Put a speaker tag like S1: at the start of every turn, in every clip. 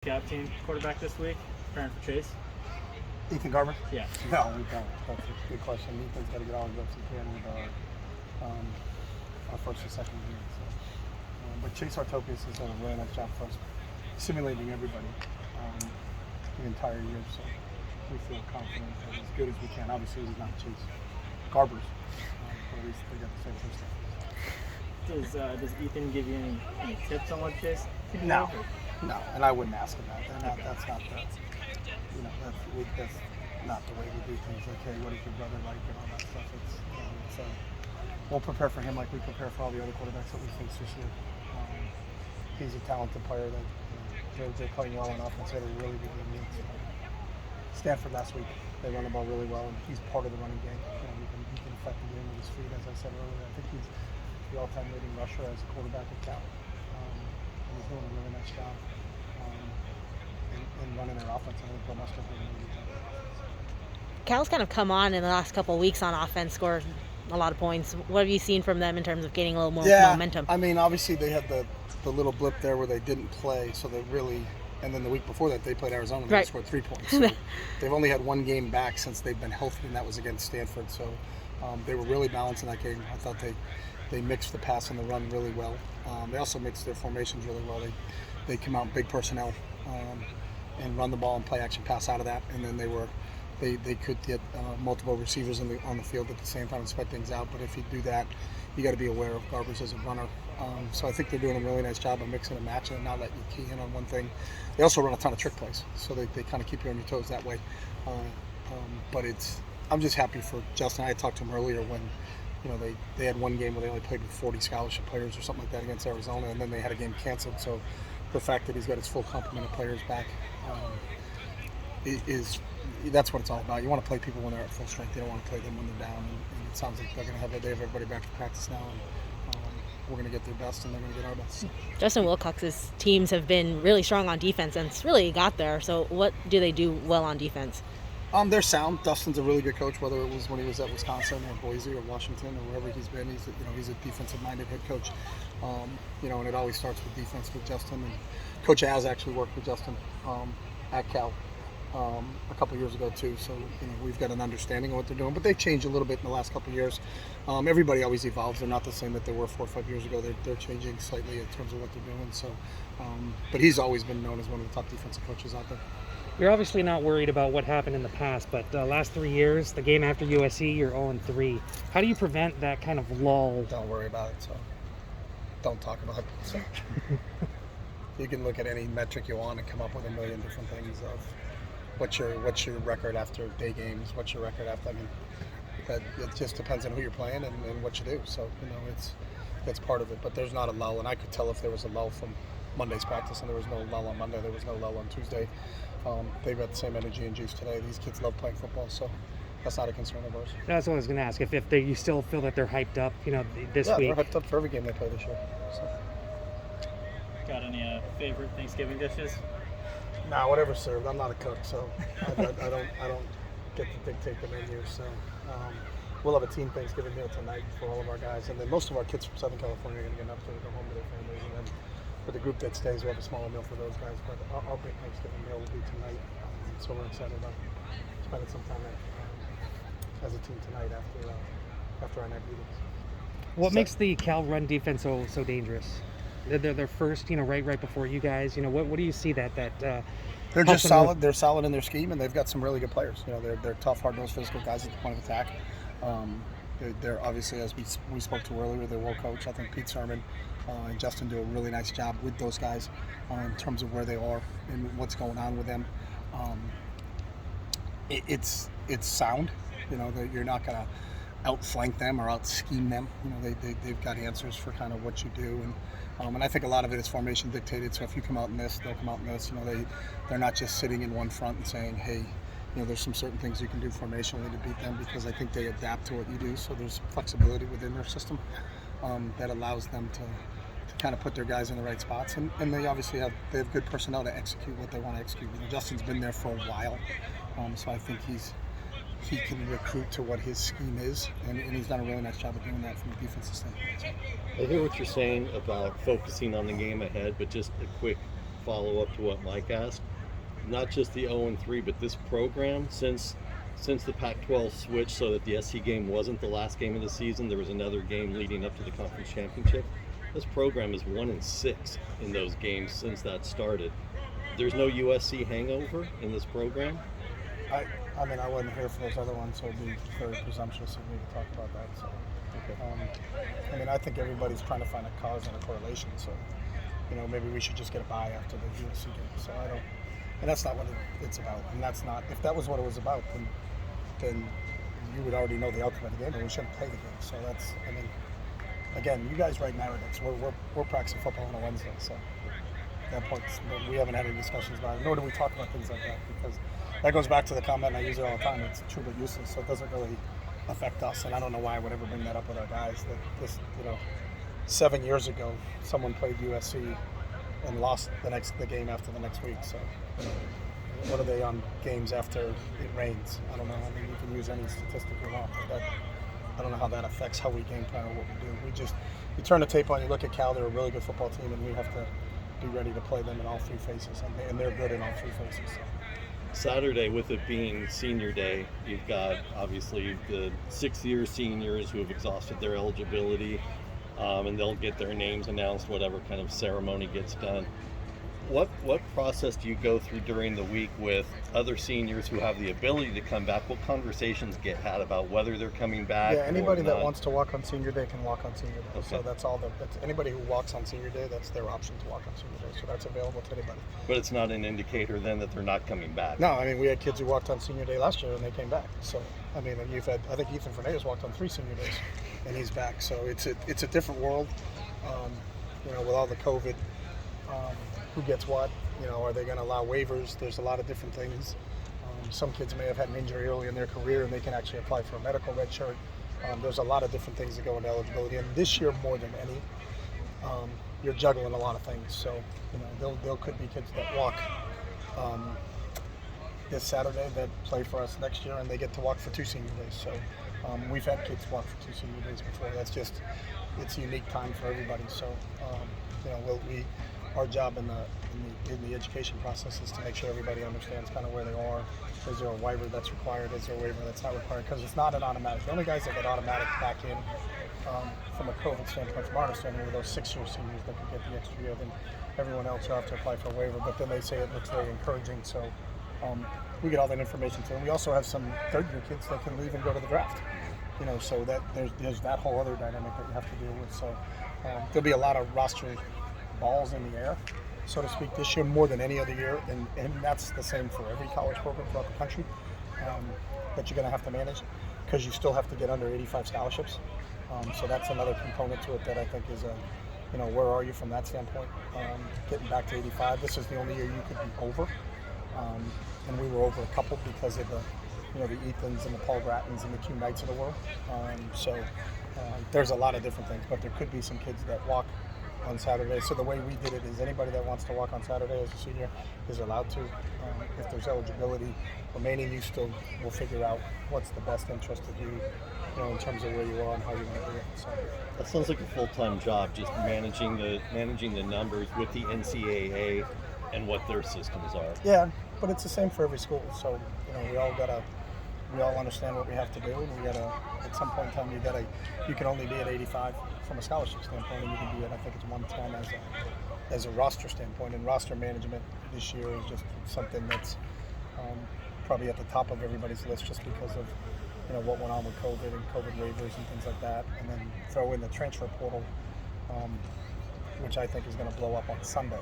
S1: Scout team quarterback this week, preparing for Chase?
S2: Ethan Garber?
S1: Yeah.
S2: No, we don't. That's a good question. Ethan's got to get all the reps he can with our first and second year. So. But Chase Artopius has done a really nice job for us, simulating everybody the entire year. So we feel confident that as good as we can. Obviously, he's not Chase Garber's, but at least they got the same system.
S1: Does Ethan give you any tips on what Chase can do?
S2: No, and I wouldn't ask him that. That's not that's not the way we do things. Like, hey, what is your brother like, and all that stuff. We'll prepare for him like we prepare for all the other quarterbacks that we face this year. He's a talented player that they're playing well on offense. They had a really good game. Stanford last week, they run the ball really well, and he's part of the running game. He can affect the game with his feet, as I said earlier. I think he's the all-time leading rusher as a quarterback at Cal. And he's doing a really nice job in running their offense. I think Bill Musk's doing a really good job.
S3: Cal's kind of come on in the last couple of weeks on offense, scored a lot of points. What have you seen from them in terms of getting a little more momentum?
S2: I mean, obviously they had the little blip there where they didn't play, so they really, and then the week before that they played Arizona and they scored 3 points. So they've only had one game back since they've been healthy, and that was against Stanford. So they were really balanced in that game. I thought they mixed the pass and the run really well. They also mixed their formations really well. They come out in big personnel and run the ball and play action pass out of that, and then they could get multiple receivers on the field at the same time and spread things out. But if you do that, you got to be aware of Garbers as a runner. So I think they're doing a really nice job of mixing and matching and not letting you key in on one thing. They also run a ton of trick plays, so they kind of keep you on your toes that way. But I'm just happy for Justin. I had talked to him earlier when they had one game where they only played with 40 scholarship players or something like that against Arizona, and then they had a game canceled. So the fact that he's got his full complement of players back that's what it's all about. You want to play people when they're at full strength. You don't want to play them when they're down. And it sounds like they're going to have a day of everybody back to practice now, and we're going to get their best, and they're going to get our best.
S3: Justin Wilcox's teams have been really strong on defense, and it's really got there. So what do they do well on defense?
S2: They're sound. Dustin's a really good coach, whether it was when he was at Wisconsin or Boise or Washington or wherever he's been. He's a defensive-minded head coach. And it always starts with defense with Justin. And Coach Az actually worked with Justin at Cal a couple years ago too. So we've got an understanding of what they're doing. But they've changed a little bit in the last couple of years. Everybody always evolves. They're not the same that they were 4 or 5 years ago. They're changing slightly in terms of what they're doing. So, but he's always been known as one of the top defensive coaches out there.
S4: You're obviously not worried about what happened in the past, but last 3 years, the game after USC, you're 0-3. How do you prevent that kind of lull?
S2: Don't worry about it. So don't talk about it. So you can look at any metric you want and come up with a million different things of what's your record after day games, what's your record after. I mean, it just depends on who you're playing and what you do. So it's part of it. But there's not a lull, and I could tell if there was a lull from Monday's practice, and there was no lull on Monday. There was no lull on Tuesday. They've got the same energy and juice today. These kids love playing football, so that's not a concern of ours.
S4: That's what I was going to ask. If you still feel that they're hyped up, this week.
S2: Yeah, they're hyped up for every game they play this year. So.
S1: Got any favorite Thanksgiving dishes?
S2: Nah, whatever's served. I'm not a cook, so I don't get to dictate the menu. So we'll have a team Thanksgiving meal tonight for all of our guys, and then most of our kids from Southern California are going to get an opportunity to go home to their families, and then for the group that stays, we'll have a smaller meal for those guys. But our big Thanksgiving meal will be tonight, so we're excited about spending some time as a team tonight after our night meetings.
S4: What makes the Cal run defense so dangerous? They're first, right before you guys. What do you see that
S2: they're just solid. They're solid in their scheme, and they've got some really good players. They're tough, hard-nosed, physical guys at the point of attack. They're obviously, as we spoke to earlier, they're well coached. I think Pete Sermon and Justin do a really nice job with those guys in terms of where they are and what's going on with them. It's sound. You're not going to outflank them or out-scheme them. They've got answers for kind of what you do, and I think a lot of it is formation dictated. So if you come out in this, they'll come out in this. They're not just sitting in one front and saying, hey, there's some certain things you can do formationally to beat them, because I think they adapt to what you do. So there's flexibility within their system that allows them to kind of put their guys in the right spots, and they obviously have good personnel to execute what they want to execute. Justin's been there for a while, so I think he can recruit to what his scheme is, and he's done a really nice job of doing that from a defensive standpoint.
S5: I hear what you're saying about focusing on the game ahead, but just a quick follow-up to what Mike asked. Not just the 0-3, but this program, since the Pac-12 switched so that the SC game wasn't the last game of the season, there was another game leading up to the conference championship. This program is 1-6 in those games since that started. There's no USC hangover in this program.
S2: I mean, I wasn't here for those other ones, so it'd be very presumptuous of me to talk about that. So, I mean, I think everybody's trying to find a cause and a correlation. So, maybe we should just get a bye after the USC game. So I don't, and that's not what it's about. And that's not, if that was what it was about, then you would already know the outcome of the game, and we shouldn't play the game. So that's, I mean, again, you guys write narratives. We're practicing football on a Wednesday, so at that point, we haven't had any discussions about it, nor do we talk about things like that, because that goes back to the comment, and I use it all the time, it's true but useless, so it doesn't really affect us, and I don't know why I would ever bring that up with our guys, that this, 7 years ago, someone played USC and lost the game after the next week, so what are they on games after it rains? I don't know. I mean, you can use any statistic you want, but I don't know how that affects how we game plan or what we do. You turn the tape on, you look at Cal, they're a really good football team, and we have to be ready to play them in all three phases, and they're good in all three phases. So.
S5: Saturday, with it being senior day, you've got obviously the 6th-year seniors who have exhausted their eligibility, and they'll get their names announced, whatever kind of ceremony gets done. What process do you go through during the week with other seniors who have the ability to come back? What conversations get had about whether they're coming back?
S2: Yeah, anybody
S5: or
S2: that
S5: not?
S2: wants to walk on senior day can walk on senior day.
S5: Okay.
S2: So that's all. That's anybody who walks on senior day. That's their option to walk on senior day. So that's available to anybody.
S5: But it's not an indicator then that they're not coming back.
S2: No, I mean we had kids who walked on senior day last year and they came back. So I mean, and I think Ethan Fernandez walked on 3 senior days, and he's back. So it's a different world. With all the COVID, who gets what? Are they going to allow waivers? There's a lot of different things. Some kids may have had an injury early in their career and they can actually apply for a medical red shirt. There's a lot of different things that go into eligibility. And this year, more than any, you're juggling a lot of things. So, there could be kids that walk this Saturday that play for us next year and they get to walk for 2 senior days. So we've had kids walk for 2 senior days before. It's a unique time for everybody. So, our job in the education process is to make sure everybody understands kind of where they are. Is there a waiver that's required? Is there a waiver that's not required? Because it's not an automatic. The only guys that get automatic back in from a COVID standpoint, from our understanding, were those 6-year seniors that could get the extra year. Then everyone else will have to apply for a waiver. But then they say it looks very encouraging. So we get all that information to them. We also have some 3rd-year kids that can leave and go to the draft. So that there's that whole other dynamic that you have to deal with. So there'll be a lot of roster balls in the air, so to speak, this year more than any other year, and that's the same for every college program throughout the country that you're going to have to manage, because you still have to get under 85 scholarships. So that's another component to it that I think is where are you from that standpoint? Getting back to 85, this is the only year you could be over, and we were over a couple because of the Ethans and the Paul Grattons and the Q Knights of the world. So there's a lot of different things, but there could be some kids that walk on Saturday. So the way we did it is anybody that wants to walk on Saturday as a senior is allowed to. If there's eligibility remaining, you still will figure out what's the best interest of you, in terms of where you are and how you want to do it. So
S5: That sounds like a full-time job, just managing the numbers with the NCAA and what their systems are.
S2: yeah, but it's the same for every school. So we all understand what we have to do, and we gotta, at some point in time, you can only be at 85 from a scholarship standpoint, and you can be at, I think it's 110 as a roster standpoint. And roster management this year is just something that's probably at the top of everybody's list, just because of what went on with COVID and COVID waivers and things like that. And then throw in the transfer portal, which I think is going to blow up on Sunday.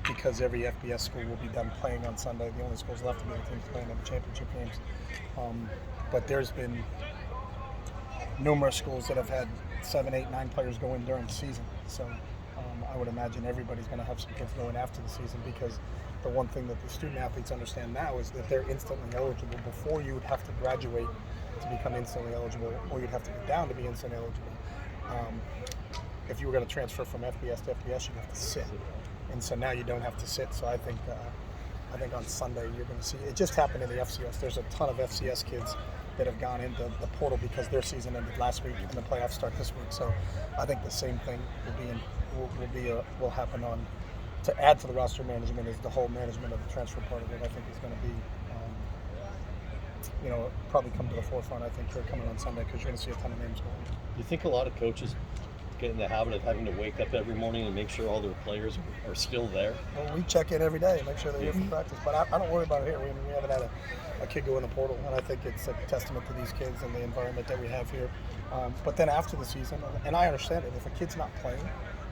S2: Because every FBS school will be done playing on Sunday. The only schools left to be the teams playing in the championship games. But there's been numerous schools that have had 7, 8, 9 players go in during the season. So I would imagine everybody's going to have some kids going after the season, because the one thing that the student athletes understand now is that they're instantly eligible. Before, you would have to graduate to become instantly eligible, or you'd have to go down to be instantly eligible. If you were going to transfer from FBS to FBS, you'd have to sit. And so now you don't have to sit. So I think on Sunday you're going to see it. Just happened in the FCS. There's a ton of FCS kids that have gone into the portal because their season ended last week and the playoffs start this week. So I think the same thing will happen on to add to the roster management is the whole management of the transfer part of it. I think is going to be, probably come to the forefront. I think here coming on Sunday because you're going to see a ton of names going.
S5: Do you think a lot of coaches get in the habit of having to wake up every morning and make sure all their players are still there?
S2: Well, we check in every day and make sure they're here for practice. But I don't worry about it here. We haven't had a kid go in the portal, and I think it's a testament to these kids and the environment that we have here. But then after the season, and I understand it, if a kid's not playing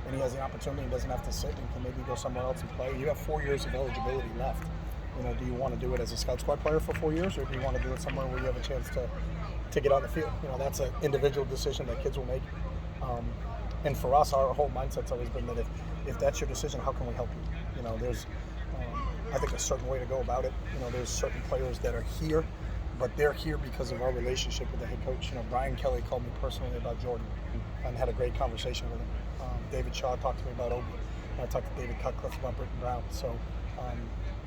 S2: and he has the opportunity and doesn't have to sit and can maybe go somewhere else and play, you have 4 years of eligibility left. Do you want to do it as a scout squad player for 4 years, or do you want to do it somewhere where you have a chance to get on the field? That's an individual decision that kids will make. And for us, our whole mindset's always been that if that's your decision, how can we help you? There's, I think, a certain way to go about it. There's certain players that are here, but they're here because of our relationship with the head coach. Brian Kelly called me personally about Jordan and had a great conversation with him. David Shaw talked to me about Obi. I talked to David Cutcliffe about Britton Brown. So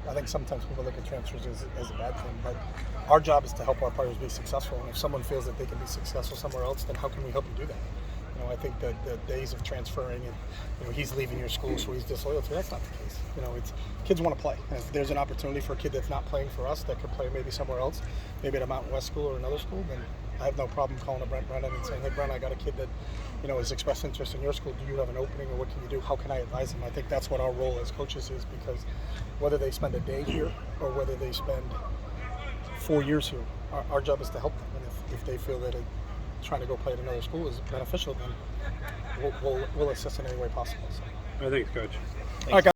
S2: I think sometimes people look at transfers as a bad thing, but our job is to help our players be successful. And if someone feels that they can be successful somewhere else, then how can we help you do that? I think that the days of transferring and he's leaving your school, so he's disloyal to you, that's not the case. It's kids want to play. And if there's an opportunity for a kid that's not playing for us that could play maybe somewhere else, maybe at a Mountain West school or another school, then I have no problem calling a Brent Brennan and saying, hey, Brent, I got a kid that has expressed interest in your school. Do you have an opening, or what can you do? How can I advise them? I think that's what our role as coaches is, because whether they spend a day here or whether they spend 4 years here, our job is to help them. And if they feel that trying to go play at another school is beneficial, then we'll assist in any way possible. So.
S6: Thanks, Coach.
S2: All right, guys.